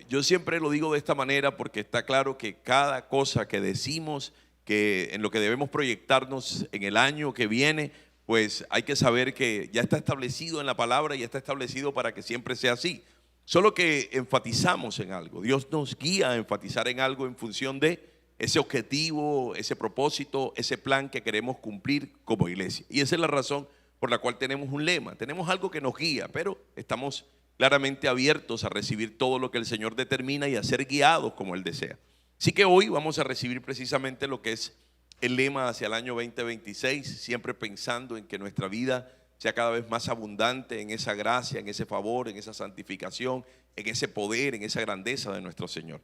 Yo siempre lo digo de esta manera porque está claro que cada cosa que decimos, que en lo que debemos proyectarnos en el año que viene, pues hay que saber que ya está establecido en la palabra y ya está establecido para que siempre sea así. Solo que enfatizamos en algo. Dios nos guía a enfatizar en algo en función de ese objetivo, ese propósito, ese plan que queremos cumplir como iglesia. Y esa es la razón por la cual tenemos un lema. Tenemos algo que nos guía, pero estamos claramente abiertos a recibir todo lo que el Señor determina y a ser guiados como Él desea. Así que hoy vamos a recibir precisamente lo que es el lema hacia el año 2026, siempre pensando en que nuestra vida sea cada vez más abundante en esa gracia, en ese favor, en esa santificación, en ese poder, en esa grandeza de nuestro Señor.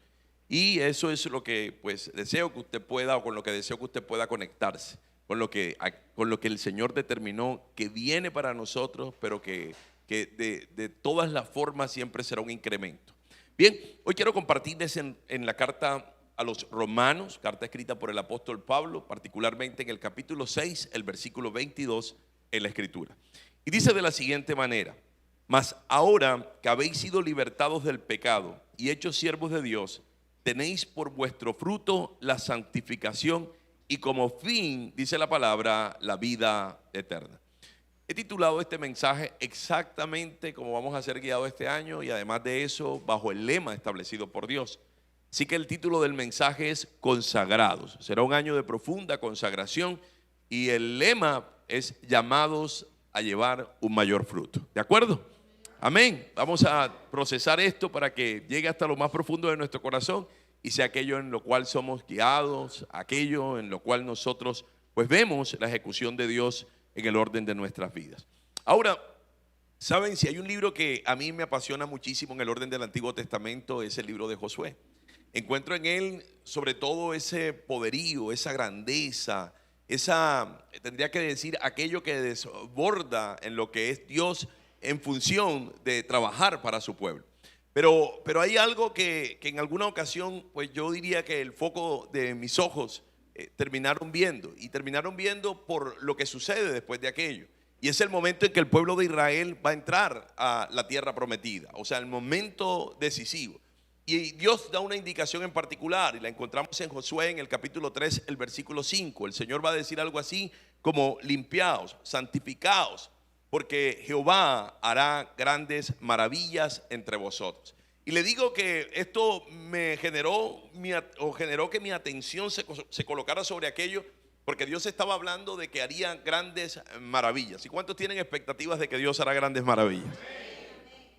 Y eso es lo que pues deseo que usted pueda, o con lo que deseo que usted pueda conectarse, con lo que el Señor determinó que viene para nosotros, pero que de todas las formas siempre será un incremento. Bien, hoy quiero compartirles en la carta a los Romanos, carta escrita por el apóstol Pablo, particularmente en el capítulo 6, el versículo 22 en la escritura. Y dice de la siguiente manera: mas ahora que habéis sido libertados del pecado y hechos siervos de Dios, tenéis por vuestro fruto la santificación y como fin, dice la palabra, la vida eterna. He titulado este mensaje exactamente como vamos a ser guiados este año, y además de eso, bajo el lema establecido por Dios. Así que el título del mensaje es Consagrados. Será un año de profunda consagración y el lema es llamados a llevar un mayor fruto. ¿De acuerdo? Amén. Vamos a procesar esto para que llegue hasta lo más profundo de nuestro corazón y sea aquello en lo cual somos guiados, aquello en lo cual nosotros pues vemos la ejecución de Dios en el orden de nuestras vidas. Ahora, ¿saben? Si hay un libro que a mí me apasiona muchísimo en el orden del Antiguo Testamento, es el libro de Josué. Encuentro en él sobre todo ese poderío, esa grandeza, tendría que decir, aquello que desborda en lo que es Dios en función de trabajar para su pueblo. Pero hay algo que en alguna ocasión, pues yo diría que el foco de mis ojos terminaron viendo por lo que sucede después de aquello. Y es el momento en que el pueblo de Israel va a entrar a la tierra prometida, o sea, el momento decisivo. Y Dios da una indicación en particular y la encontramos en Josué en el capítulo 3, el versículo 5. El Señor va a decir algo así como: limpiaos, santificaos, porque Jehová hará grandes maravillas entre vosotros. Y le digo que esto me generó que mi atención se colocara sobre aquello, porque Dios estaba hablando de que haría grandes maravillas. ¿Y cuántos tienen expectativas de que Dios hará grandes maravillas?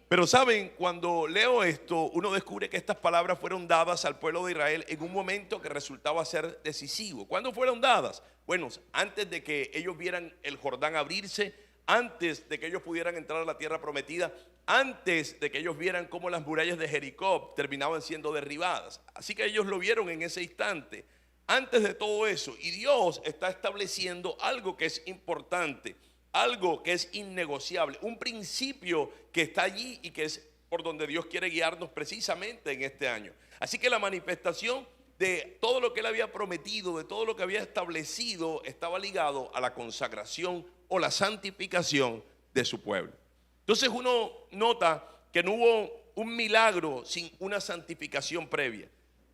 Pero saben, cuando leo esto, uno descubre que estas palabras fueron dadas al pueblo de Israel en un momento que resultaba ser decisivo. ¿Cuándo fueron dadas? Bueno, antes de que ellos vieran el Jordán abrirse, antes de que ellos pudieran entrar a la tierra prometida, antes de que ellos vieran cómo las murallas de Jericó terminaban siendo derribadas. Así que ellos lo vieron en ese instante. Antes de todo eso, y Dios está estableciendo algo que es importante, algo que es innegociable, un principio que está allí y que es por donde Dios quiere guiarnos precisamente en este año. Así que la manifestación de todo lo que Él había prometido, de todo lo que había establecido, estaba ligado a la consagración o la santificación de su pueblo. Entonces uno nota que no hubo un milagro sin una santificación previa.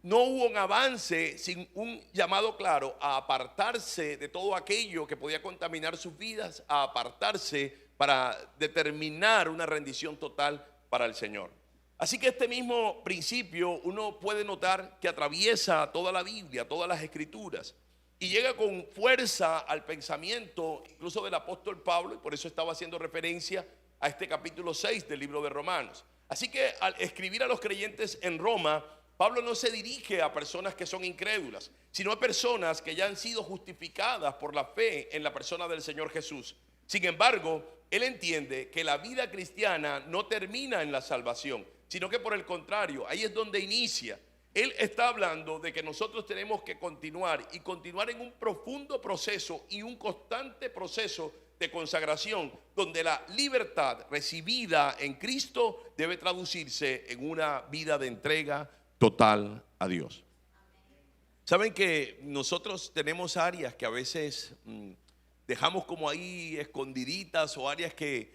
No hubo un avance sin un llamado claro a apartarse de todo aquello que podía contaminar sus vidas, a apartarse para determinar una rendición total para el Señor. Así que este mismo principio uno puede notar que atraviesa toda la Biblia, todas las escrituras, y llega con fuerza al pensamiento incluso del apóstol Pablo, y por eso estaba haciendo referencia a este capítulo 6 del libro de Romanos. Así que al escribir a los creyentes en Roma, Pablo no se dirige a personas que son incrédulas, sino a personas que ya han sido justificadas por la fe en la persona del Señor Jesús. Sin embargo, él entiende que la vida cristiana no termina en la salvación, sino que por el contrario, ahí es donde inicia. Él está hablando de que nosotros tenemos que continuar en un profundo proceso y un constante proceso de consagración, donde la libertad recibida en Cristo debe traducirse en una vida de entrega total a Dios. Saben que nosotros tenemos áreas que a veces dejamos como ahí escondiditas, o áreas que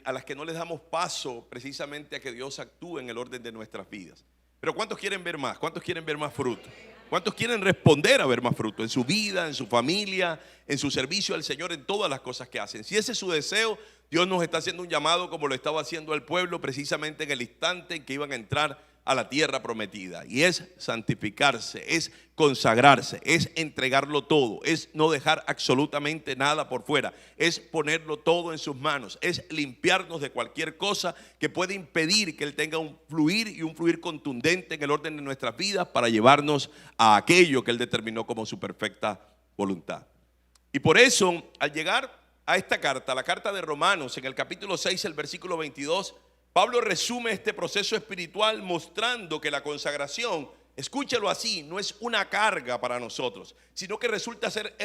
a las que no les damos paso precisamente a que Dios actúe en el orden de nuestras vidas. Pero ¿cuántos quieren ver más? ¿Cuántos quieren ver más fruto? ¿Cuántos quieren responder a ver más fruto en su vida, en su familia, en su servicio al Señor, en todas las cosas que hacen? Si ese es su deseo, Dios nos está haciendo un llamado como lo estaba haciendo al pueblo precisamente en el instante en que iban a entrar a la tierra prometida. Y es santificarse, es consagrarse, es entregarlo todo, es no dejar absolutamente nada por fuera, es ponerlo todo en sus manos, es limpiarnos de cualquier cosa que pueda impedir que Él tenga un fluir contundente en el orden de nuestras vidas para llevarnos a aquello que Él determinó como su perfecta voluntad. Y por eso, al llegar a esta carta, la carta de Romanos, en el capítulo 6, el versículo 22, Pablo resume este proceso espiritual mostrando que la consagración, escúchelo así, no es una carga para nosotros, sino que resulta ser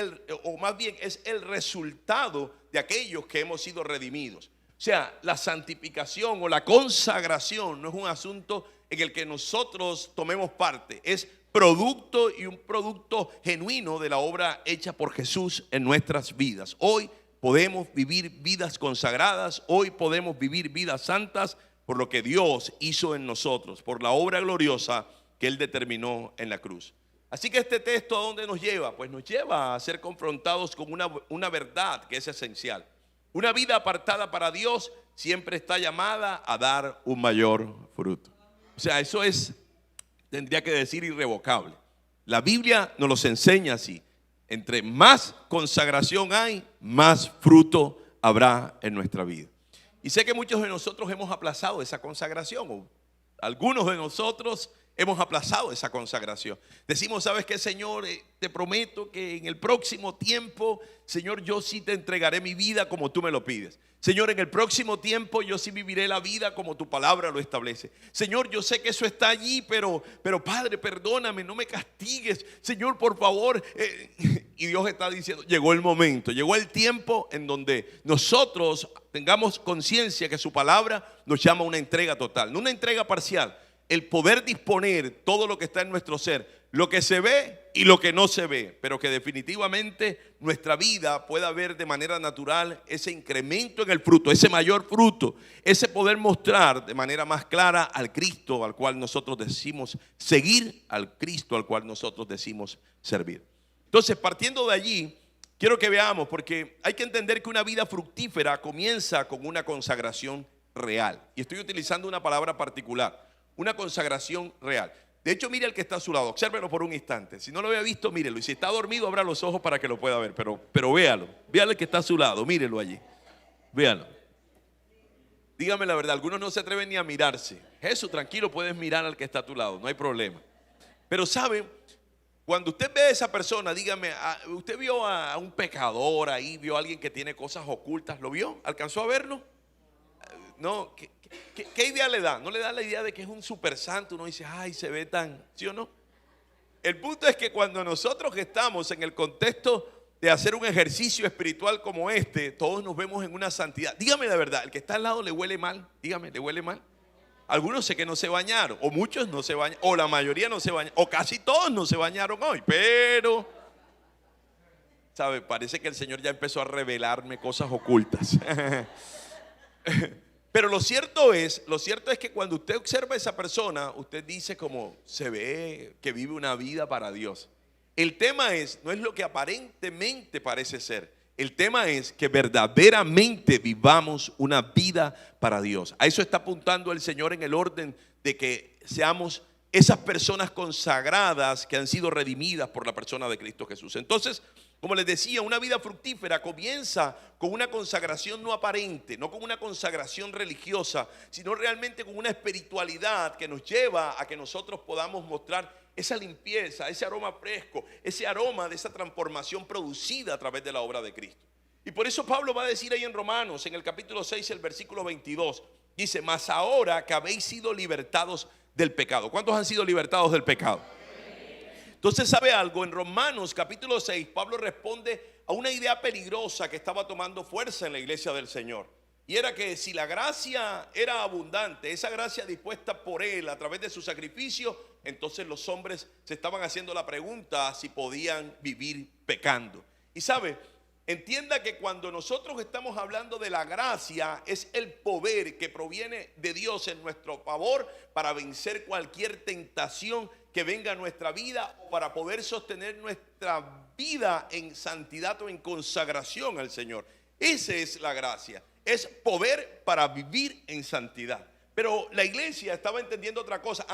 o más bien es el resultado de aquellos que hemos sido redimidos. O sea, la santificación o la consagración no es un asunto en el que nosotros tomemos parte, es producto y un producto genuino de la obra hecha por Jesús en nuestras vidas. Hoy podemos vivir vidas consagradas, hoy podemos vivir vidas santas por lo que Dios hizo en nosotros, por la obra gloriosa que Él determinó en la cruz. Así que este texto, ¿a dónde nos lleva? Pues nos lleva a ser confrontados con una verdad que es esencial. Una vida apartada para Dios siempre está llamada a dar un mayor fruto. O sea, eso tendría que decir irrevocable. La Biblia nos los enseña así. Entre más consagración hay, más fruto habrá en nuestra vida. Y sé que muchos de nosotros hemos aplazado esa consagración, o algunos de nosotros hemos aplazado esa consagración. Decimos, ¿sabes qué, Señor? Te prometo que en el próximo tiempo, Señor, yo sí te entregaré mi vida como tú me lo pides. Señor, en el próximo tiempo yo sí viviré la vida como tu palabra lo establece. Señor, yo sé que eso está allí, pero Padre, perdóname, no me castigues. Señor, por favor. Y Dios está diciendo, llegó el momento, llegó el tiempo en donde nosotros tengamos conciencia que su palabra nos llama a una entrega total, no una entrega parcial. El poder disponer todo lo que está en nuestro ser, lo que se ve y lo que no se ve, pero que definitivamente nuestra vida pueda ver de manera natural ese incremento en el fruto, ese mayor fruto, ese poder mostrar de manera más clara al Cristo al cual nosotros decimos seguir, al Cristo al cual nosotros decimos servir. Entonces, partiendo de allí, quiero que veamos, porque hay que entender que una vida fructífera comienza con una consagración real. Y estoy utilizando una palabra particular. Una consagración real. De hecho, mire al que está a su lado, obsérvelo por un instante. Si no lo había visto, mírelo. Y si está dormido, abra los ojos para que lo pueda ver. Pero véalo, véalo al que está a su lado, mírelo allí. Véalo. Dígame la verdad, algunos no se atreven ni a mirarse. Jesús, tranquilo, puedes mirar al que está a tu lado, no hay problema. Pero sabe, cuando usted ve a esa persona, dígame, usted vio a un pecador ahí, vio a alguien que tiene cosas ocultas, ¿lo vio? ¿Alcanzó a verlo? No, ¿qué idea le da? No le da la idea de que es un super santo. Uno dice, ay, se ve tan, ¿sí o no? El punto es que cuando nosotros estamos en el contexto de hacer un ejercicio espiritual como este, todos nos vemos en una santidad. Dígame la verdad, el que está al lado le huele mal. Dígame, ¿le huele mal? Algunos sé que no se bañaron, o muchos no se bañaron, o la mayoría no se bañaron, o casi todos no se bañaron hoy, pero ¿sabe? Parece que el Señor ya empezó a revelarme cosas ocultas. Pero lo cierto es que cuando usted observa a esa persona, usted dice como se ve que vive una vida para Dios. El tema no es lo que aparentemente parece ser. El tema es que verdaderamente vivamos una vida para Dios. A eso está apuntando el Señor en el orden de que seamos esas personas consagradas que han sido redimidas por la persona de Cristo Jesús. Entonces, como les decía, una vida fructífera comienza con una consagración no aparente, no con una consagración religiosa, sino realmente con una espiritualidad que nos lleva a que nosotros podamos mostrar esa limpieza, ese aroma fresco, ese aroma de esa transformación producida a través de la obra de Cristo. Y por eso Pablo va a decir ahí en Romanos, en el capítulo 6, el versículo 22, dice, mas ahora que habéis sido libertados del pecado. ¿Cuántos han sido libertados del pecado? Entonces, ¿sabe algo? En Romanos capítulo 6, Pablo responde a una idea peligrosa que estaba tomando fuerza en la iglesia del Señor. Y era que si la gracia era abundante, esa gracia dispuesta por Él a través de su sacrificio, entonces los hombres se estaban haciendo la pregunta si podían vivir pecando. Y sabe, Entienda que cuando nosotros estamos hablando de la gracia, es el poder que proviene de Dios en nuestro favor para vencer cualquier tentación que venga a nuestra vida, o para poder sostener nuestra vida en santidad o en consagración al Señor. Esa es la gracia, es poder para vivir en santidad. Pero la iglesia estaba entendiendo otra cosa.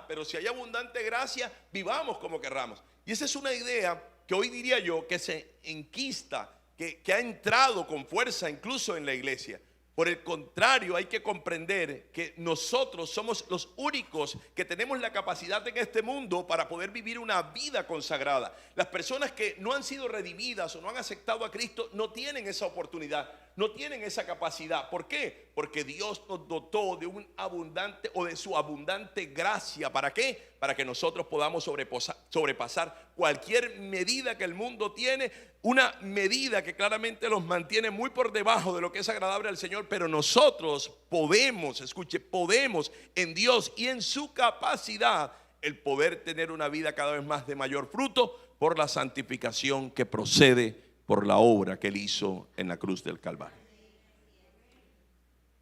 Pero si hay abundante gracia, vivamos como querramos. Y esa es una idea que hoy diría yo que se enquista, que ha entrado con fuerza incluso en la iglesia. Por el contrario, hay que comprender que nosotros somos los únicos que tenemos la capacidad en este mundo para poder vivir una vida consagrada. Las personas que no han sido redimidas o no han aceptado a Cristo no tienen esa oportunidad, no tienen esa capacidad. ¿Por qué? Porque Dios nos dotó de un abundante o de su abundante gracia. ¿Para qué? Para que nosotros podamos sobrepasar cualquier medida que el mundo tiene, una medida que claramente los mantiene muy por debajo de lo que es agradable al Señor, pero nosotros podemos, escuche, podemos en Dios y en su capacidad el poder tener una vida cada vez más de mayor fruto por la santificación que procede por la obra que Él hizo en la cruz del Calvario.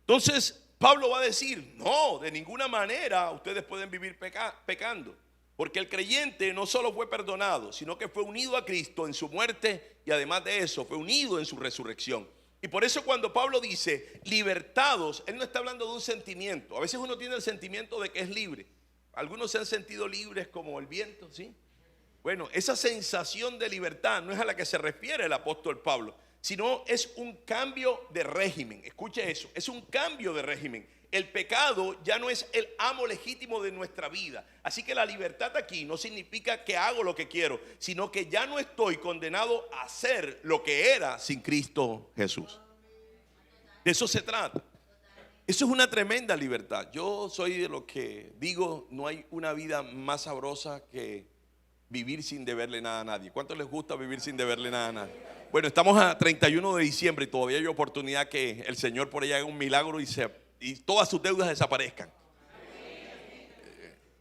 Entonces Pablo va a decir: no, de ninguna manera ustedes pueden vivir pecando. Porque el creyente no solo fue perdonado, sino que fue unido a Cristo en su muerte, y además de eso fue unido en su resurrección. Y por eso cuando Pablo dice libertados, él no está hablando de un sentimiento. A veces uno tiene el sentimiento de que es libre. Algunos se han sentido libres como el viento, ¿sí? Bueno, esa sensación de libertad no es a la que se refiere el apóstol Pablo, sino es un cambio de régimen. Escuche eso, es un cambio de régimen. El pecado ya no es el amo legítimo de nuestra vida. Así que la libertad aquí no significa que hago lo que quiero, sino que ya no estoy condenado a hacer lo que era sin Cristo Jesús. De eso se trata. Eso es una tremenda libertad. Yo soy de lo que digo: no hay una vida más sabrosa que vivir sin deberle nada a nadie. ¿Cuánto les gusta vivir sin deberle nada a nadie? Bueno, estamos a 31 de diciembre y todavía hay oportunidad que el Señor por ahí haga un milagro y todas sus deudas desaparezcan.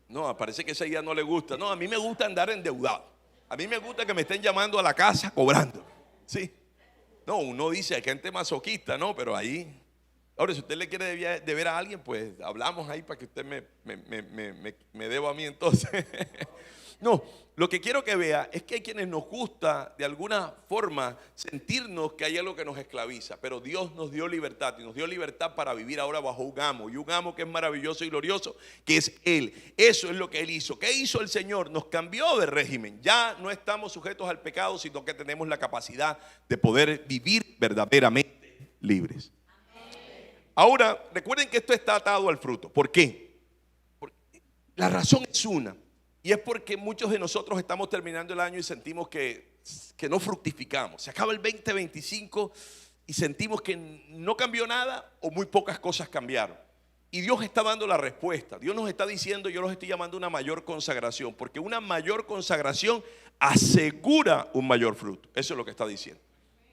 No, parece que ese día no le gusta. No, a mí me gusta andar endeudado. A mí me gusta que me estén llamando a la casa cobrando. Sí. No, uno dice, hay gente masoquista, no, pero ahí. Ahora, si usted le quiere deber a alguien, pues hablamos ahí para que usted me deba a mí entonces. No, lo que quiero que vea es que hay quienes nos gusta de alguna forma sentirnos que hay algo que nos esclaviza, pero Dios nos dio libertad, y nos dio libertad para vivir ahora bajo un amo, y un amo que es maravilloso y glorioso, que es Él. Eso es lo que Él hizo. ¿Qué hizo el Señor? Nos cambió de régimen. Ya no estamos sujetos al pecado, sino que tenemos la capacidad de poder vivir verdaderamente libres. Ahora, recuerden que esto está atado al fruto. ¿Por qué? Porque la razón es una. Y es porque muchos de nosotros estamos terminando el año y sentimos que no fructificamos. Se acaba el 2025 y sentimos que no cambió nada o muy pocas cosas cambiaron. Y Dios está dando la respuesta. Dios nos está diciendo, yo los estoy llamando a una mayor consagración, porque una mayor consagración asegura un mayor fruto. Eso es lo que está diciendo.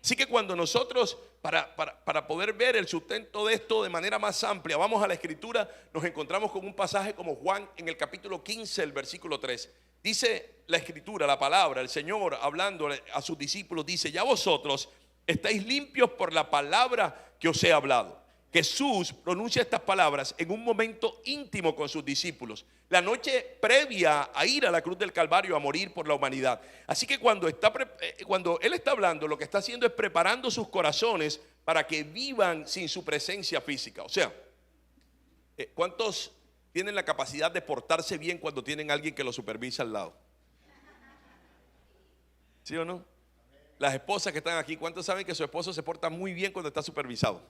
Así que cuando nosotros, para poder ver el sustento de esto de manera más amplia, vamos a la Escritura, nos encontramos con un pasaje como Juan en el capítulo 15, el versículo 3. Dice la Escritura, la palabra, el Señor hablando a sus discípulos, dice: ya vosotros estáis limpios por la palabra que os he hablado. Jesús pronuncia estas palabras en un momento íntimo con sus discípulos, la noche previa a ir a la cruz del Calvario a morir por la humanidad. Así que cuando Él está hablando, lo que está haciendo es preparando sus corazones para que vivan sin su presencia física. O sea, ¿cuántos tienen la capacidad de portarse bien cuando tienen a alguien que lo supervisa al lado? ¿Sí o no? Las esposas que están aquí, ¿cuántos saben que su esposo se porta muy bien cuando está supervisado?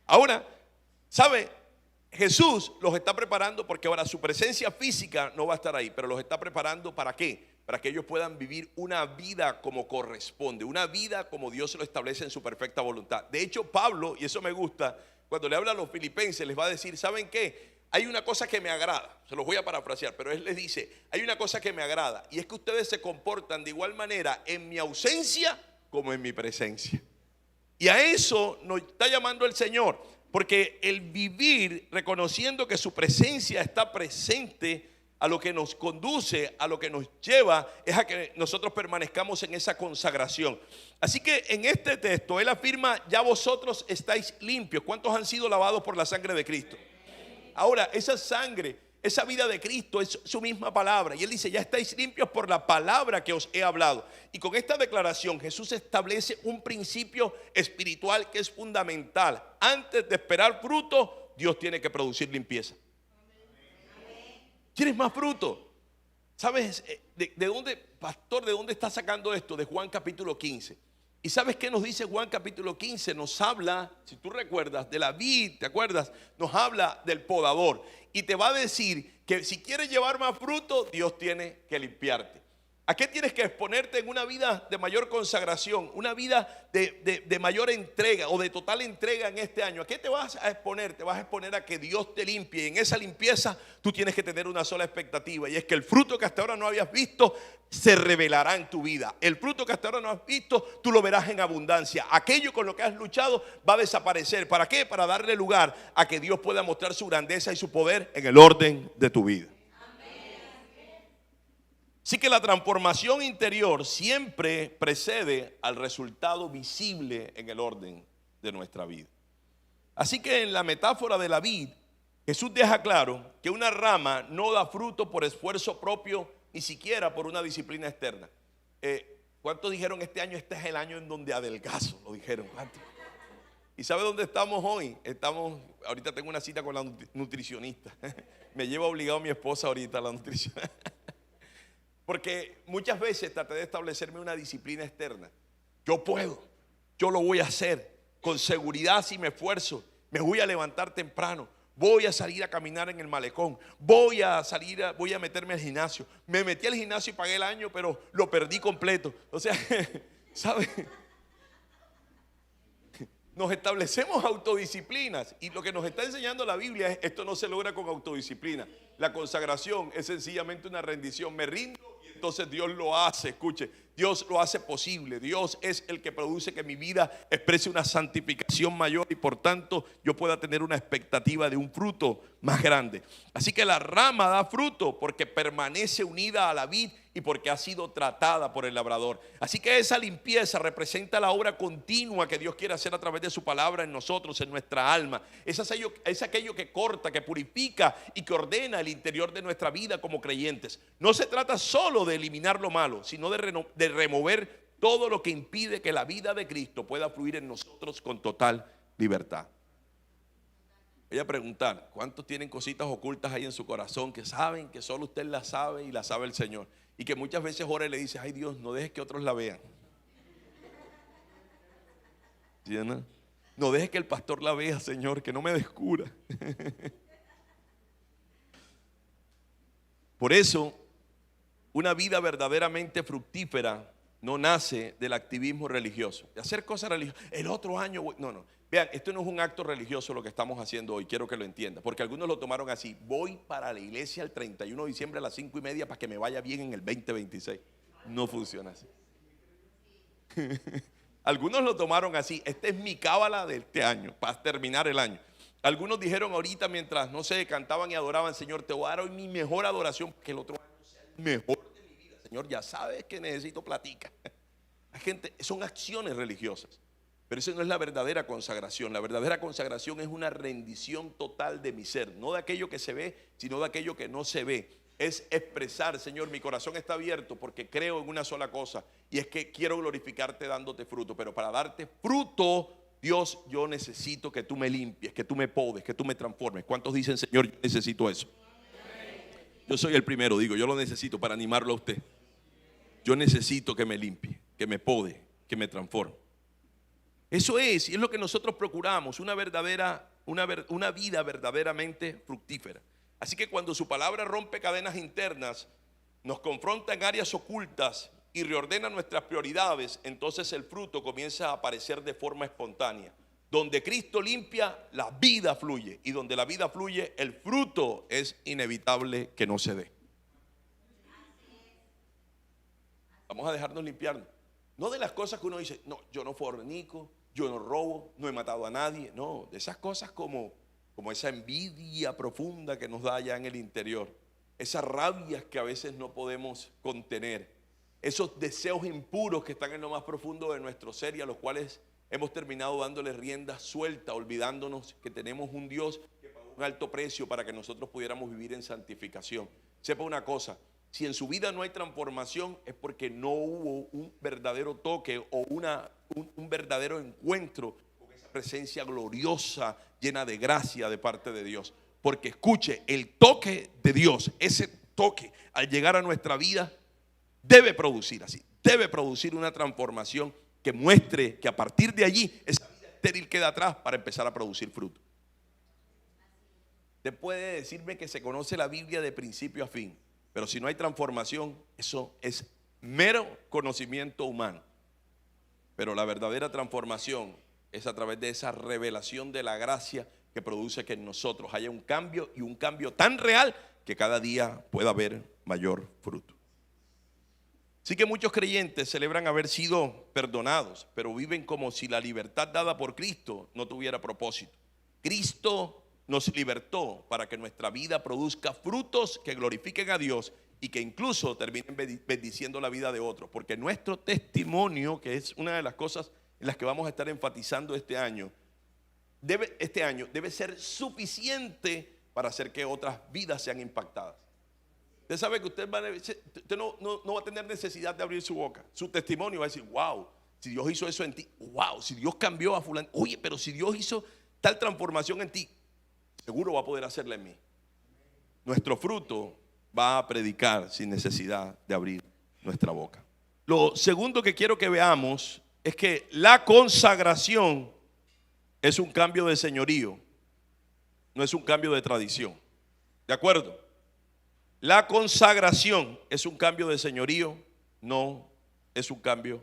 Ahora, ¿sabe? Jesús los está preparando porque ahora su presencia física no va a estar ahí, pero los está preparando ¿para qué? Para que ellos puedan vivir una vida como corresponde, una vida como Dios lo establece en su perfecta voluntad. De hecho, Pablo, y eso me gusta, cuando le habla a los filipenses, les va a decir: ¿saben qué? Hay una cosa que me agrada, se los voy a parafrasear, pero él les dice: hay una cosa que me agrada, y es que ustedes se comportan de igual manera en mi ausencia como en mi presencia. Y a eso nos está llamando el Señor, porque el vivir reconociendo que su presencia está presente a lo que nos conduce, a lo que nos lleva, es a que nosotros permanezcamos en esa consagración. Así que en este texto él afirma: ya vosotros estáis limpios. ¿Cuántos han sido lavados por la sangre de Cristo? Ahora, esa sangre, esa vida de Cristo es su misma palabra. Y él dice: ya estáis limpios por la palabra que os he hablado. Y con esta declaración Jesús establece un principio espiritual que es fundamental. Antes de esperar fruto, Dios tiene que producir limpieza. ¿Quieres más fruto? ¿Sabes de dónde, pastor, de dónde está sacando esto? De Juan capítulo 15. ¿Y sabes qué nos dice Juan capítulo 15? Nos habla, si tú recuerdas, de la vid, ¿te acuerdas? Nos habla del podador. Y te va a decir que si quieres llevar más fruto, Dios tiene que limpiarte. ¿A qué tienes que exponerte en una vida de mayor consagración? Una vida de mayor entrega o de total entrega en este año. ¿A qué te vas a exponer? Te vas a exponer a que Dios te limpie. Y en esa limpieza tú tienes que tener una sola expectativa. Y es que el fruto que hasta ahora no habías visto se revelará en tu vida. El fruto que hasta ahora no has visto, tú lo verás en abundancia. Aquello con lo que has luchado va a desaparecer. ¿Para qué? Para darle lugar a que Dios pueda mostrar su grandeza y su poder en el orden de tu vida. Así que la transformación interior siempre precede al resultado visible en el orden de nuestra vida. Así que en la metáfora de la vid, Jesús deja claro que una rama no da fruto por esfuerzo propio, ni siquiera por una disciplina externa. ¿Cuántos dijeron este año? Este es el año en donde adelgazo, lo dijeron. ¿Cuántos? ¿Y sabe dónde estamos hoy? Ahorita tengo una cita con la nutricionista. Me lleva obligado mi esposa ahorita a la nutricionista. Porque muchas veces traté de establecerme una disciplina externa. Yo puedo, yo lo voy a hacer. Con seguridad, si me esfuerzo, me voy a levantar temprano. Voy a salir a caminar en el malecón. Voy a meterme al gimnasio. Me metí al gimnasio y pagué el año, pero lo perdí completo. O sea, ¿sabe? Nos establecemos autodisciplinas y lo que nos está enseñando la Biblia es: esto no se logra con autodisciplina. La consagración es sencillamente una rendición. Me rindo y entonces Dios lo hace. Escuche, Dios lo hace posible. Dios es el que produce que mi vida exprese una santificación mayor y por tanto yo pueda tener una expectativa de un fruto más grande. Así que la rama da fruto porque permanece unida a la vid y porque ha sido tratada por el labrador. Así que esa limpieza representa la obra continua que Dios quiere hacer a través de su palabra en nosotros, en nuestra alma. Es aquello que corta, que purifica y que ordena el interior de nuestra vida como creyentes. No se trata solo de eliminar lo malo, sino de remover todo lo que impide que la vida de Cristo pueda fluir en nosotros con total libertad. Voy a preguntar: ¿cuántos tienen cositas ocultas ahí en su corazón que saben que solo usted las sabe y las sabe el Señor? Y que muchas veces ora y le dice: ay Dios, no dejes que otros la vean. ¿Sí, no? No dejes que el pastor la vea, Señor, que no me descubra. Por eso, una vida verdaderamente fructífera no nace del activismo religioso, de hacer cosas religiosas. El otro año, no. Vean, esto no es un acto religioso lo que estamos haciendo hoy, quiero que lo entiendan, porque algunos lo tomaron así: voy para la iglesia el 31 de diciembre a las 5:30 para que me vaya bien en el 2026. No funciona así. Algunos lo tomaron así: esta es mi cábala de este año, para terminar el año. Algunos dijeron ahorita mientras, no sé, cantaban y adoraban: Señor, te voy a dar hoy mi mejor adoración, que el otro año sea el mejor de mi vida. Señor, ya sabes que necesito platica. Hay gente, son acciones religiosas. Pero eso no es la verdadera consagración. La verdadera consagración es una rendición total de mi ser. No de aquello que se ve, sino de aquello que no se ve. Es expresar: Señor, mi corazón está abierto porque creo en una sola cosa, y es que quiero glorificarte dándote fruto. Pero para darte fruto, Dios, yo necesito que tú me limpies, que tú me podes, que tú me transformes. ¿Cuántos dicen: Señor, yo necesito eso? Yo soy el primero, digo, yo lo necesito para animarlo a usted. Yo necesito que me limpie, que me pode, que me transforme. Eso es, y es lo que nosotros procuramos: una vida verdaderamente fructífera. Así que cuando su palabra rompe cadenas internas, nos confronta en áreas ocultas y reordena nuestras prioridades, entonces el fruto comienza a aparecer de forma espontánea. Donde Cristo limpia, la vida fluye, y donde la vida fluye, el fruto es inevitable que no se dé. Vamos a dejarnos limpiarnos. No de las cosas que uno dice: no, yo no fornico, yo no robo, no he matado a nadie. No, de esas cosas como esa envidia profunda que nos da allá en el interior. esas rabias que a veces no podemos contener, esos deseos impuros que están en lo más profundo de nuestro ser y a los cuales hemos terminado dándole rienda suelta, olvidándonos que tenemos un Dios que pagó un alto precio para que nosotros pudiéramos vivir en santificación. Sepa una cosa, si en su vida no hay transformación es porque no hubo un verdadero toque o un verdadero encuentro con esa presencia gloriosa, llena de gracia de parte de Dios. Porque escuche, el toque de Dios, ese toque al llegar a nuestra vida debe producir una transformación que muestre que a partir de allí esa vida estéril queda atrás para empezar a producir fruto. Usted puede decirme que se conoce la Biblia de principio a fin, pero si no hay transformación, eso es mero conocimiento humano. Pero la verdadera transformación es a través de esa revelación de la gracia que produce que en nosotros haya un cambio, y un cambio tan real que cada día pueda haber mayor fruto. Así que muchos creyentes celebran haber sido perdonados, pero viven como si la libertad dada por Cristo no tuviera propósito. Cristo nos libertó para que nuestra vida produzca frutos que glorifiquen a Dios y que incluso terminen bendiciendo la vida de otros. Porque nuestro testimonio, que es una de las cosas en las que vamos a estar enfatizando este año, debe ser suficiente para hacer que otras vidas sean impactadas. Usted sabe que usted no va a tener necesidad de abrir su boca. Su testimonio va a decir: wow, si Dios hizo eso en ti, wow, si Dios cambió a fulano, oye, pero si Dios hizo tal transformación en ti, seguro va a poder hacerla en mí. Nuestro fruto va a predicar sin necesidad de abrir nuestra boca. Lo segundo que quiero que veamos es que la consagración es un cambio de señorío, no es un cambio de tradición. ¿De acuerdo? La consagración es un cambio de señorío, no es un cambio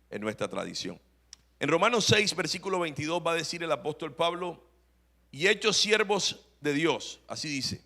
en nuestra tradición. En Romanos 6, versículo 22 va a decir el apóstol Pablo: y hechos siervos de Dios, así dice.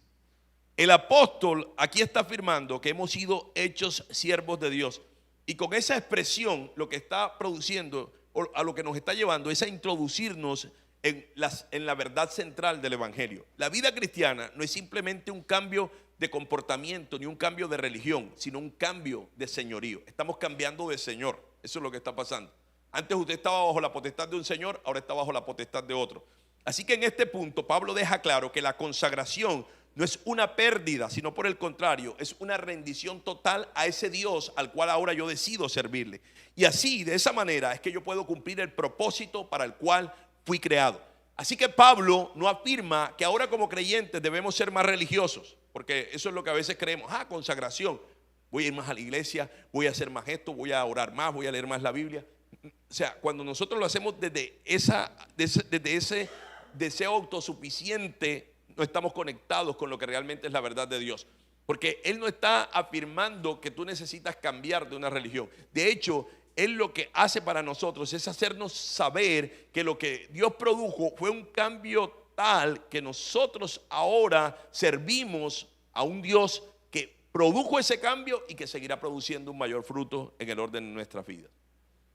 El apóstol aquí está afirmando que hemos sido hechos siervos de Dios. Y con esa expresión lo que está produciendo, o a lo que nos está llevando, es a introducirnos en la verdad central del evangelio. La vida cristiana no es simplemente un cambio de comportamiento ni un cambio de religión, sino un cambio de señorío. Estamos cambiando de señor. Eso es lo que está pasando. Antes usted estaba bajo la potestad de un señor, ahora está bajo la potestad de otro. Así que en este punto Pablo deja claro que la consagración no es una pérdida, sino por el contrario, es una rendición total a ese Dios al cual ahora yo decido servirle. Y así, de esa manera, es que yo puedo cumplir el propósito para el cual fui creado. Así que Pablo no afirma que ahora como creyentes debemos ser más religiosos, porque eso es lo que a veces creemos: consagración, voy a ir más a la iglesia, voy a hacer más esto, voy a orar más, voy a leer más la Biblia. O sea, cuando nosotros lo hacemos desde ese deseo autosuficiente, no estamos conectados con lo que realmente es la verdad de Dios. Porque Él no está afirmando que tú necesitas cambiar de una religión. De hecho, Él lo que hace para nosotros es hacernos saber que lo que Dios produjo fue un cambio tal que nosotros ahora servimos a un Dios que produjo ese cambio y que seguirá produciendo un mayor fruto en el orden de nuestras vidas.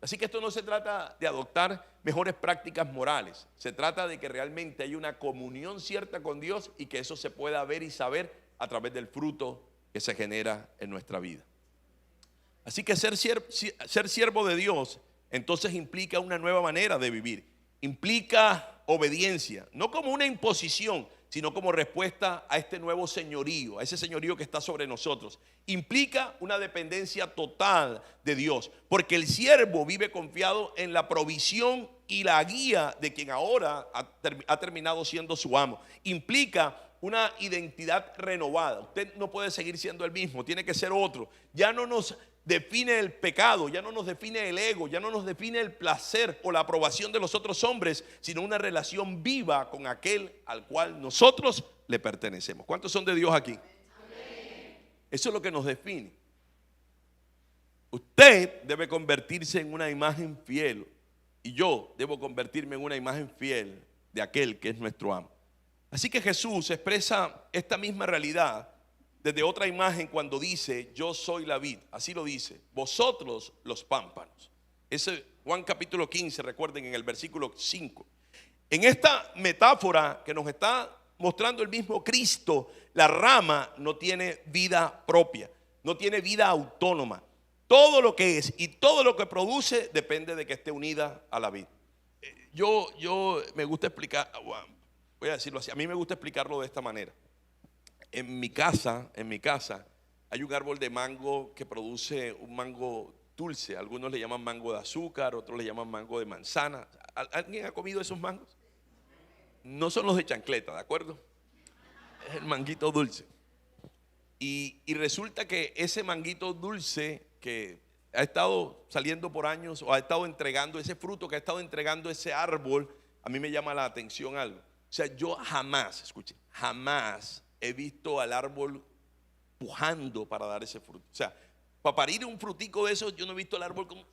Así que esto no se trata de adoptar mejores prácticas morales. Se trata de que realmente hay una comunión cierta con Dios y que eso se pueda ver y saber a través del fruto que se genera en nuestra vida. Así que ser siervo de Dios entonces implica una nueva manera de vivir. Implica obediencia, no como una imposición, sino como respuesta a este nuevo señorío, a ese señorío que está sobre nosotros. Implica una dependencia total de Dios, porque el siervo vive confiado en la provisión y la guía de quien ahora ha terminado siendo su amo. Implica una identidad renovada. Usted no puede seguir siendo el mismo, tiene que ser otro. Ya no nos define el pecado, ya no nos define el ego, ya no nos define el placer o la aprobación de los otros hombres, sino una relación viva con aquel al cual nosotros le pertenecemos. ¿Cuántos son de Dios aquí? Amén. Eso es lo que nos define. Usted debe convertirse en una imagen fiel y yo debo convertirme en una imagen fiel de aquel que es nuestro amo. Así que Jesús expresa esta misma realidad desde otra imagen cuando dice: yo soy la vid. Así lo dice: vosotros los pámpanos. Ese Juan capítulo 15, recuerden, en el versículo 5. En esta metáfora que nos está mostrando el mismo Cristo, La rama no tiene vida propia, no tiene vida autónoma. Todo lo que es y todo lo que produce depende de que esté unida a la vid. Yo me gusta explicar, voy a decirlo así, a mí me gusta explicarlo de esta manera. En mi casa hay un árbol de mango que produce un mango dulce. Algunos le llaman mango de azúcar, otros le llaman mango de manzana. ¿Alguien ha comido esos mangos? No son los de chancleta, ¿de acuerdo? Es el manguito dulce. Y resulta que ese manguito dulce que ha estado saliendo por años, o ha estado entregando ese fruto que ha estado entregando ese árbol, a mí me llama la atención algo. O sea, yo jamás, escuche, jamás he visto al árbol pujando para dar ese fruto. O sea, para parir un frutico de esos, yo no he visto el árbol como...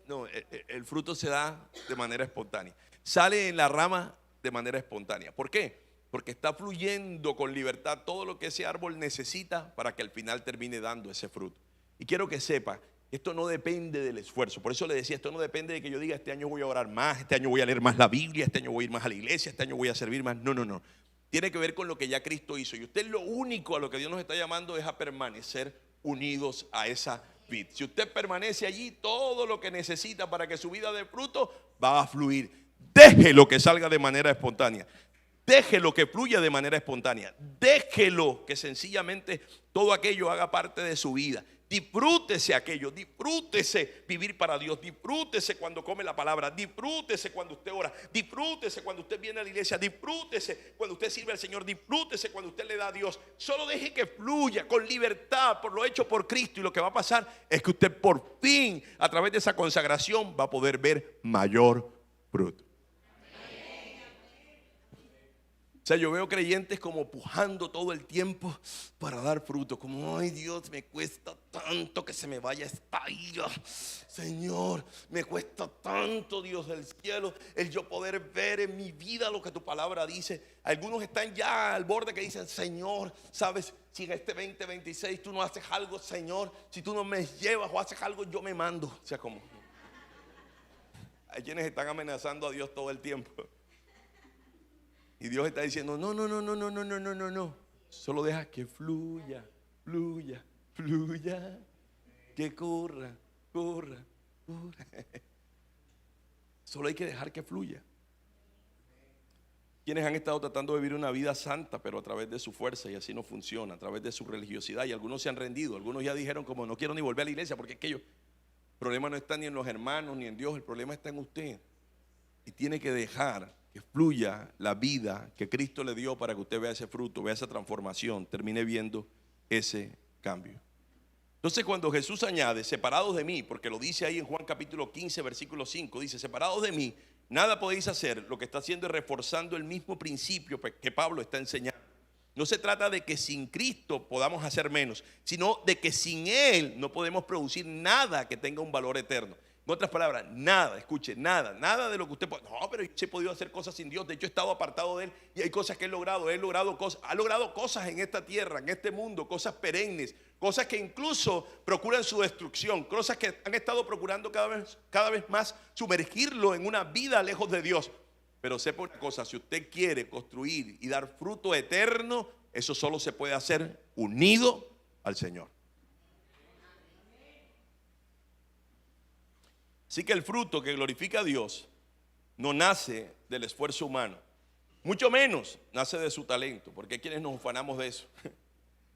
No, el fruto se da de manera espontánea. Sale en la rama de manera espontánea. ¿Por qué? Porque está fluyendo con libertad todo lo que ese árbol necesita para que al final termine dando ese fruto. Y quiero que sepa, esto no depende del esfuerzo. Por eso le decía, esto no depende de que yo diga, este año voy a orar más, este año voy a leer más la Biblia, este año voy a ir más a la iglesia, este año voy a servir más. No, no, no. Tiene que ver con lo que ya Cristo hizo. Y usted lo único a lo que Dios nos está llamando es a permanecer unidos a esa vid. Si usted permanece allí, todo lo que necesita para que su vida dé fruto va a fluir. Déjelo que salga de manera espontánea. Déjelo que fluya de manera espontánea. Déjelo que sencillamente todo aquello haga parte de su vida. Disfrútese aquello, disfrútese vivir para Dios, disfrútese cuando come la palabra, disfrútese cuando usted ora, disfrútese cuando usted viene a la iglesia, disfrútese cuando usted sirve al Señor, disfrútese cuando usted le da a Dios. Solo deje que fluya con libertad por lo hecho por Cristo, y lo que va a pasar es que usted por fin, a través de esa consagración, va a poder ver mayor fruto. O sea, yo veo creyentes como pujando todo el tiempo para dar fruto. Como, ay Dios, me cuesta tanto que se me vaya esta ira. Señor, me cuesta tanto, Dios del cielo, el yo poder ver en mi vida lo que tu palabra dice. Algunos están ya al borde que dicen, Señor, sabes, si en este 2026 tú no haces algo, Señor, si tú no me llevas o haces algo, yo me mando. O sea, como hay quienes están amenazando a Dios todo el tiempo. Y Dios está diciendo, no, no, no, no, no, no, no, no, no, no. Solo deja que fluya, fluya, fluya. Que corra, corra, corra. Solo hay que dejar que fluya. Quienes han estado tratando de vivir una vida santa, pero a través de su fuerza, y así no funciona, a través de su religiosidad, y algunos se han rendido, algunos ya dijeron como no quiero ni volver a la iglesia, porque es que el problema no está ni en los hermanos ni en Dios, el problema está en usted. Y tiene que dejar que fluya la vida que Cristo le dio para que usted vea ese fruto, vea esa transformación, termine viendo ese cambio. Entonces, cuando Jesús añade, separados de mí, porque lo dice ahí en Juan capítulo 15, versículo 5, dice, separados de mí, nada podéis hacer. Lo que está haciendo es reforzando el mismo principio que Pablo está enseñando. No se trata de que sin Cristo podamos hacer menos, sino de que sin Él no podemos producir nada que tenga un valor eterno. En otras palabras, nada, escuche, nada de lo que usted puede. No, pero yo he podido hacer cosas sin Dios. De hecho, he estado apartado de Él y hay cosas que ha logrado cosas en esta tierra, en este mundo, cosas perennes, cosas que incluso procuran su destrucción, cosas que han estado procurando cada vez más sumergirlo en una vida lejos de Dios. Pero sepa una cosa, si usted quiere construir y dar fruto eterno, eso solo se puede hacer unido al Señor. Así que el fruto que glorifica a Dios no nace del esfuerzo humano, mucho menos nace de su talento, porque hay quienes nos ufanamos de eso,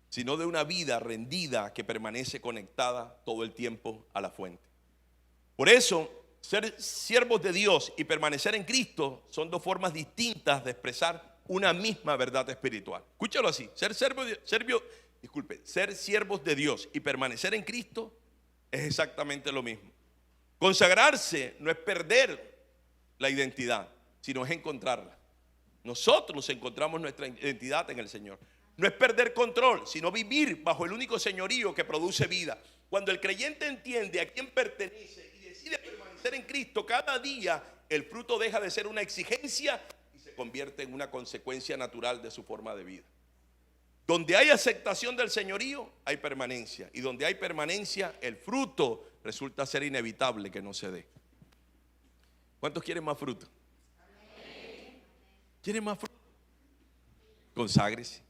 sino de una vida rendida que permanece conectada todo el tiempo a la fuente. Por eso, ser siervos de Dios y permanecer en Cristo son dos formas distintas de expresar una misma verdad espiritual. Escúchalo así, ser siervos de Dios y permanecer en Cristo es exactamente lo mismo. Consagrarse no es perder la identidad, sino es encontrarla. Nosotros encontramos nuestra identidad en el Señor. No es perder control, sino vivir bajo el único señorío que produce vida. Cuando el creyente entiende a quién pertenece y decide permanecer en Cristo, cada día el fruto deja de ser una exigencia y se convierte en una consecuencia natural de su forma de vida. Donde hay aceptación del señorío, hay permanencia. Y donde hay permanencia, el fruto resulta ser inevitable que no se dé. ¿Cuántos quieren más fruto? ¿Quieren más fruto? Conságrese.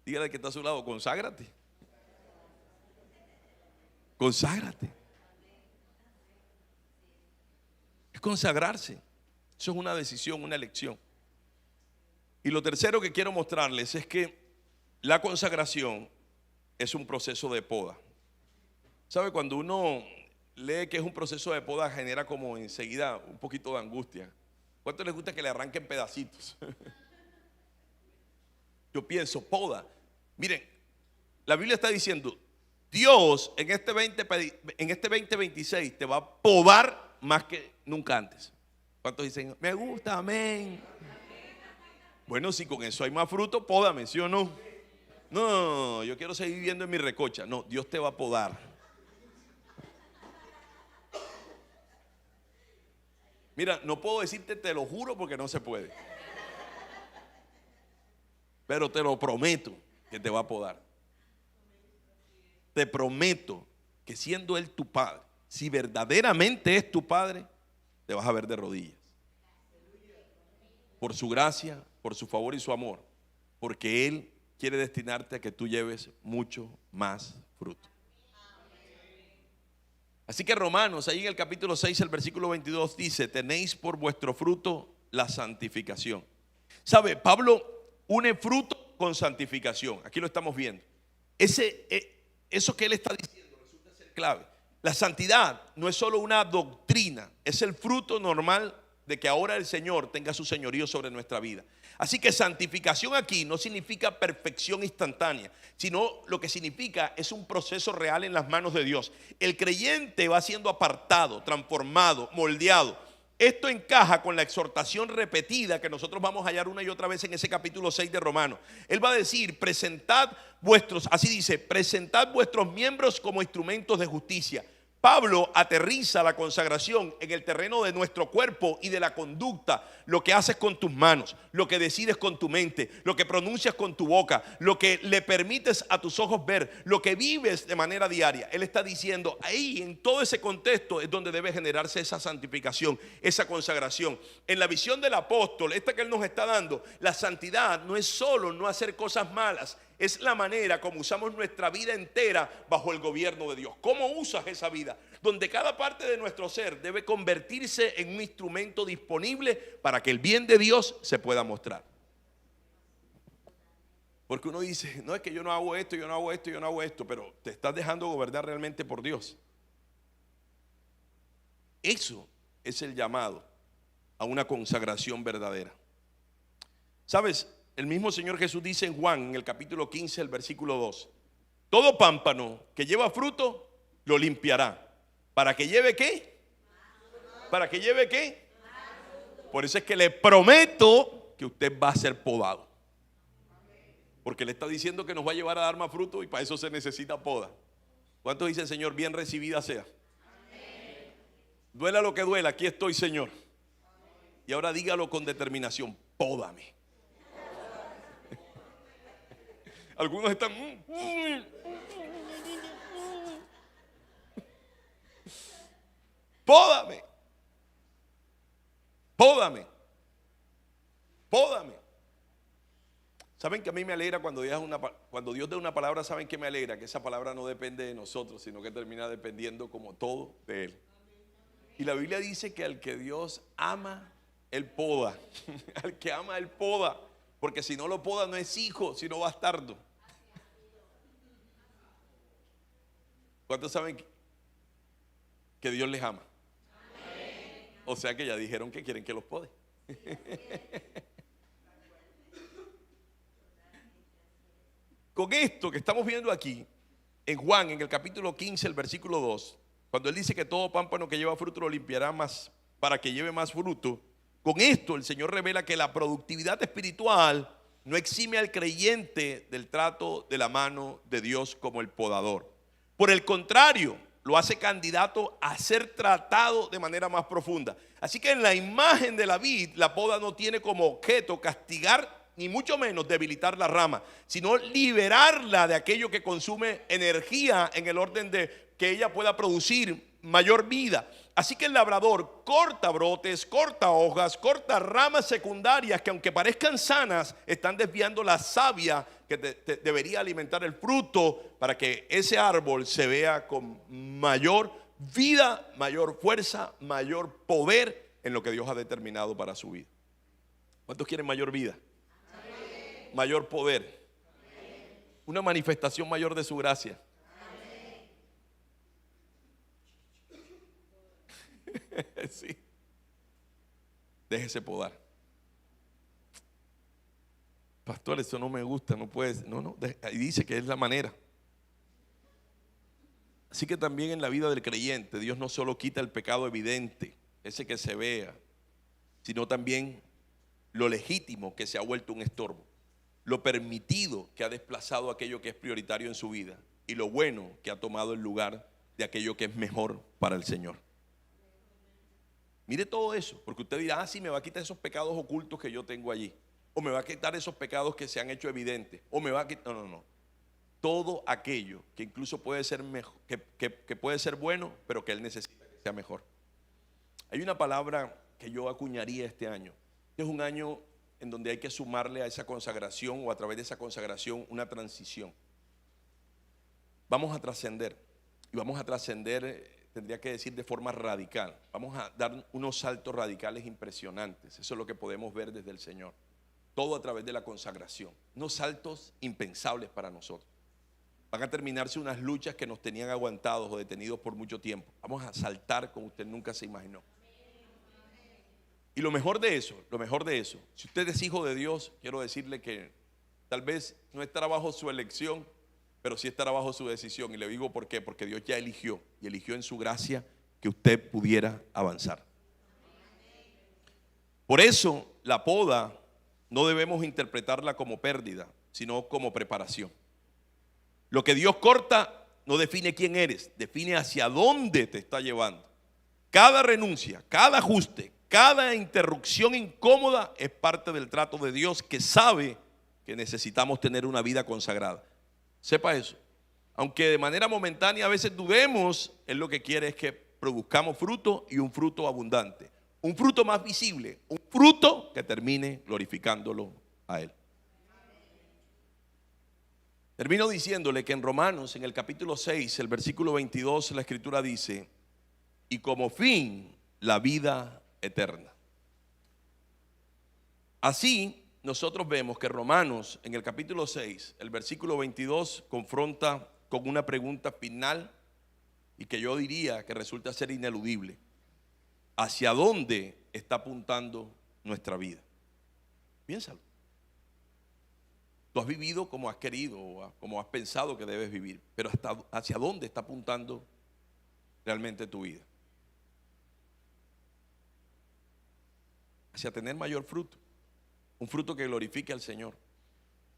Dígale que está a su lado, conságrate. Conságrate. Es consagrarse. Eso es una decisión, una elección. Y lo tercero que quiero mostrarles es que la consagración es un proceso de poda. ¿Sabe? Cuando uno lee que es un proceso de poda, genera como enseguida un poquito de angustia. ¿Cuánto les gusta que le arranquen pedacitos? Yo pienso, poda. Miren, la Biblia está diciendo, Dios en este 2026 te va a podar más que nunca antes. ¿Cuántos dicen, me gusta, amén? Bueno, si con eso hay más fruto, pódame, ¿sí o no? No, yo quiero seguir viviendo en mi recocha. No, Dios te va a podar. Mira, no puedo decirte te lo juro porque no se puede. Pero te lo prometo que te va a podar. Te prometo que siendo Él tu Padre, si verdaderamente es tu Padre, te vas a ver de rodillas. Por su gracia, por su favor y su amor. Porque Él quiere destinarte a que tú lleves mucho más fruto. Así que Romanos, ahí en el capítulo 6, el versículo 22 dice, tenéis por vuestro fruto la santificación. ¿Sabe? Pablo une fruto con santificación. Aquí lo estamos viendo. Eso que él está diciendo resulta ser clave. La santidad no es solo una doctrina, es el fruto normal de que ahora el Señor tenga su señorío sobre nuestra vida. Así que santificación aquí no significa perfección instantánea, sino lo que significa es un proceso real en las manos de Dios. El creyente va siendo apartado, transformado, moldeado. Esto encaja con la exhortación repetida que nosotros vamos a hallar una y otra vez en ese capítulo 6 de Romanos. Él va a decir, presentad vuestros miembros como instrumentos de justicia. Pablo aterriza la consagración en el terreno de nuestro cuerpo y de la conducta, lo que haces con tus manos, lo que decides con tu mente, lo que pronuncias con tu boca, lo que le permites a tus ojos ver, lo que vives de manera diaria. Él está diciendo, ahí en todo ese contexto es donde debe generarse esa santificación, esa consagración. En la visión del apóstol, esta que él nos está dando, la santidad no es solo no hacer cosas malas, es la manera como usamos nuestra vida entera bajo el gobierno de Dios. ¿Cómo usas esa vida? Donde cada parte de nuestro ser debe convertirse en un instrumento disponible para que el bien de Dios se pueda mostrar. Porque uno dice, no es que yo no hago esto, yo no hago esto, yo no hago esto, pero te estás dejando gobernar realmente por Dios. Eso es el llamado a una consagración verdadera. ¿Sabes? El mismo Señor Jesús dice en Juan, en el capítulo 15, el versículo 2, todo pámpano que lleva fruto, lo limpiará. ¿Para que lleve qué? ¿Para que lleve qué? Por eso es que le prometo que usted va a ser podado. Porque le está diciendo que nos va a llevar a dar más fruto y para eso se necesita poda. ¿Cuántos dicen, Señor, bien recibida sea? Duela lo que duela, aquí estoy, Señor. Y ahora dígalo con determinación, pódame. Algunos están pódame. Pódame. Pódame. ¿Saben que a mí me alegra cuando Dios da una palabra? ¿Saben que me alegra? Que esa palabra no depende de nosotros, sino que termina dependiendo como todo de Él. Y la Biblia dice que al que Dios ama, Él poda. Al que ama, Él poda. Porque si no lo poda no es hijo, sino bastardo. ¿Cuántos saben que Dios les ama? Amén. O sea que ya dijeron que quieren que los pode. Con esto que estamos viendo aquí, en Juan, en el capítulo 15, el versículo 2, cuando él dice que todo pámpano que lleva fruto lo limpiará más para que lleve más fruto, con esto el Señor revela que la productividad espiritual no exime al creyente del trato de la mano de Dios como el podador. Por el contrario, lo hace candidato a ser tratado de manera más profunda. Así que en la imagen de la vid, la poda no tiene como objeto castigar, ni mucho menos debilitar la rama, sino liberarla de aquello que consume energía en el orden de que ella pueda producir mayor vida. Así que el labrador corta brotes, corta hojas, corta ramas secundarias que aunque parezcan sanas, están desviando la savia que debería alimentar el fruto para que ese árbol se vea con mayor vida, mayor fuerza, mayor poder en lo que Dios ha determinado para su vida. ¿Cuántos quieren mayor vida? Amén. Mayor poder. Amén. Una manifestación mayor de su gracia. Sí. Déjese podar. Pastor, eso no me gusta, no puedes. No, ahí dice que es la manera. Así que también en la vida del creyente, Dios no solo quita el pecado evidente, ese que se vea, sino también lo legítimo que se ha vuelto un estorbo, lo permitido que ha desplazado aquello que es prioritario en su vida y lo bueno que ha tomado el lugar de aquello que es mejor para el Señor. Mire todo eso, porque usted dirá, sí, me va a quitar esos pecados ocultos que yo tengo allí, o me va a quitar esos pecados que se han hecho evidentes, o me va a quitar, no. Todo aquello que incluso puede ser mejor, que puede ser bueno, pero que Él necesita que sea mejor. Hay una palabra que yo acuñaría este año. Este es un año en donde hay que sumarle a esa consagración o a través de esa consagración una transición. Vamos a trascender, y vamos a trascender, tendría que decir de forma radical. Vamos a dar unos saltos radicales impresionantes. Eso es lo que podemos ver desde el Señor. Todo a través de la consagración. Unos saltos impensables para nosotros. Van a terminarse unas luchas que nos tenían aguantados o detenidos por mucho tiempo. Vamos a saltar como usted nunca se imaginó. Y lo mejor de eso, si usted es hijo de Dios, quiero decirle que tal vez no estará bajo su elección, pero sí estará bajo su decisión. Y le digo por qué, porque Dios ya eligió, y eligió en su gracia que usted pudiera avanzar. Por eso la poda no debemos interpretarla como pérdida, sino como preparación. Lo que Dios corta no define quién eres, define hacia dónde te está llevando. Cada renuncia, cada ajuste, cada interrupción incómoda es parte del trato de Dios, que sabe que necesitamos tener una vida consagrada. Sepa eso. Aunque de manera momentánea a veces dudemos, Él lo que quiere es que produzcamos fruto, y un fruto abundante. Un fruto más visible, un fruto que termine glorificándolo a Él. Termino diciéndole que en Romanos, en el capítulo 6, el versículo 22, la Escritura dice: y como fin, la vida eterna. Así, nosotros vemos que Romanos, en el capítulo 6, el versículo 22, confronta con una pregunta final y que yo diría que resulta ser ineludible. ¿Hacia dónde está apuntando nuestra vida? Piénsalo. Tú has vivido como has querido, o como has pensado que debes vivir, pero ¿hacia dónde está apuntando realmente tu vida? Hacia tener mayor fruto, un fruto que glorifique al Señor.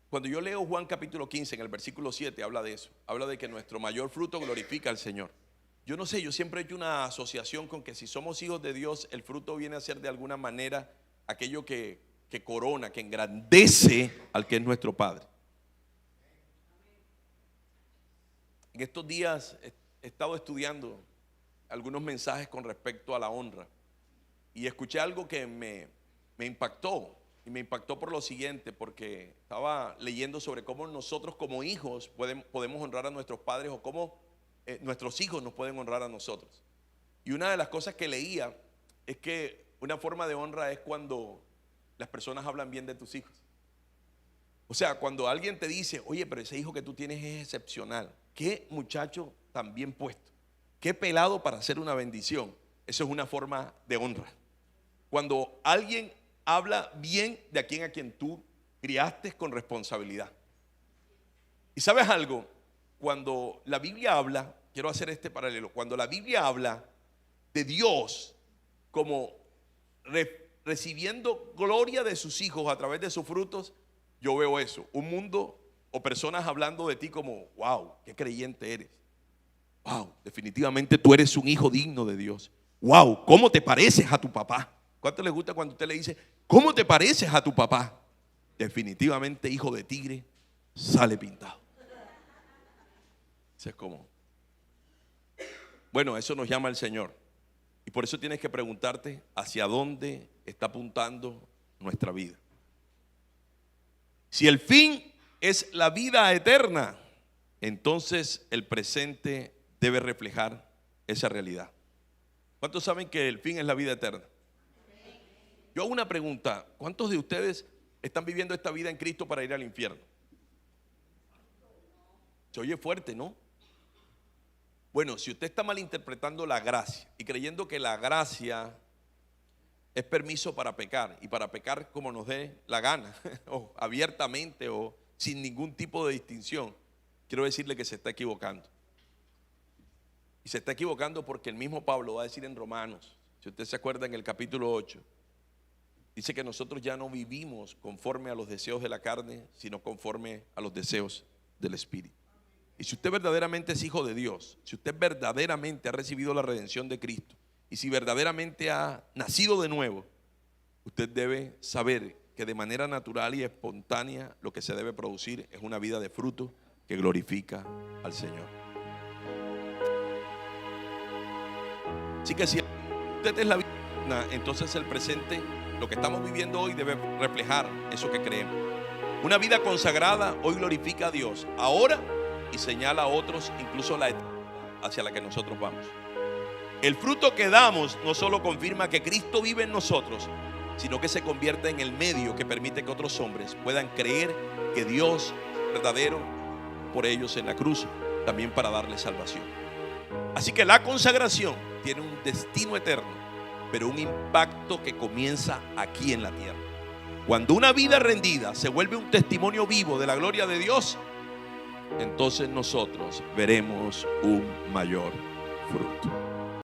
Cuando yo leo Juan capítulo 15, en el versículo 7, habla de eso, habla de que nuestro mayor fruto glorifica al Señor. Yo no sé, yo siempre he hecho una asociación con que si somos hijos de Dios, el fruto viene a ser de alguna manera aquello que corona, que engrandece al que es nuestro Padre. En estos días he estado estudiando algunos mensajes con respecto a la honra, y escuché algo que me impactó, y me impactó por lo siguiente, porque estaba leyendo sobre cómo nosotros como hijos podemos honrar a nuestros padres, o cómo nuestros hijos nos pueden honrar a nosotros. Y una de las cosas que leía es que una forma de honra es cuando las personas hablan bien de tus hijos. O sea, cuando alguien te dice: oye, pero ese hijo que tú tienes es excepcional, qué muchacho tan bien puesto, qué pelado para hacer una bendición. Eso es una forma de honra. Cuando alguien habla bien de a quien tú criaste con responsabilidad. Y sabes algo, cuando la Biblia habla, quiero hacer este paralelo, cuando la Biblia habla de Dios como recibiendo gloria de sus hijos a través de sus frutos, yo veo eso, un mundo o personas hablando de ti como: wow, qué creyente eres, wow, definitivamente tú eres un hijo digno de Dios, wow, ¿cómo te pareces a tu papá? ¿Cuánto les gusta cuando usted le dice: ¿cómo te pareces a tu papá? Definitivamente hijo de tigre sale pintado. Eso es como, bueno, eso nos llama el Señor. Y Y por eso tienes que preguntarte hacia dónde está apuntando nuestra vida. Si el fin es la vida eterna, entonces el presente debe reflejar esa realidad. ¿Cuántos saben que el fin es la vida eterna? Yo hago una pregunta: ¿cuántos de ustedes están viviendo esta vida en Cristo para ir al infierno? Se oye fuerte, ¿no? Bueno, si usted está malinterpretando la gracia y creyendo que la gracia es permiso para pecar, y para pecar como nos dé la gana, o abiertamente o sin ningún tipo de distinción, quiero decirle que se está equivocando. Y se está equivocando porque el mismo Pablo va a decir en Romanos, si usted se acuerda, en el capítulo 8, dice que nosotros ya no vivimos conforme a los deseos de la carne, sino conforme a los deseos del Espíritu. Y si usted verdaderamente es hijo de Dios, si usted verdaderamente ha recibido la redención de Cristo, y si verdaderamente ha nacido de nuevo, usted debe saber que de manera natural y espontánea lo que se debe producir es una vida de fruto que glorifica al Señor. Así que si usted es la vida eterna, entonces el presente, lo que estamos viviendo hoy, debe reflejar eso que creemos. Una vida consagrada hoy glorifica a Dios ahora y señala a otros, incluso la eternidad hacia la que nosotros vamos. El fruto que damos no solo confirma que Cristo vive en nosotros, sino que se convierte en el medio que permite que otros hombres puedan creer que Dios es verdadero por ellos en la cruz, también para darles salvación. Así que la consagración tiene un destino eterno, pero un impacto que comienza aquí en la tierra. Cuando una vida rendida se vuelve un testimonio vivo de la gloria de Dios, entonces nosotros veremos un mayor fruto.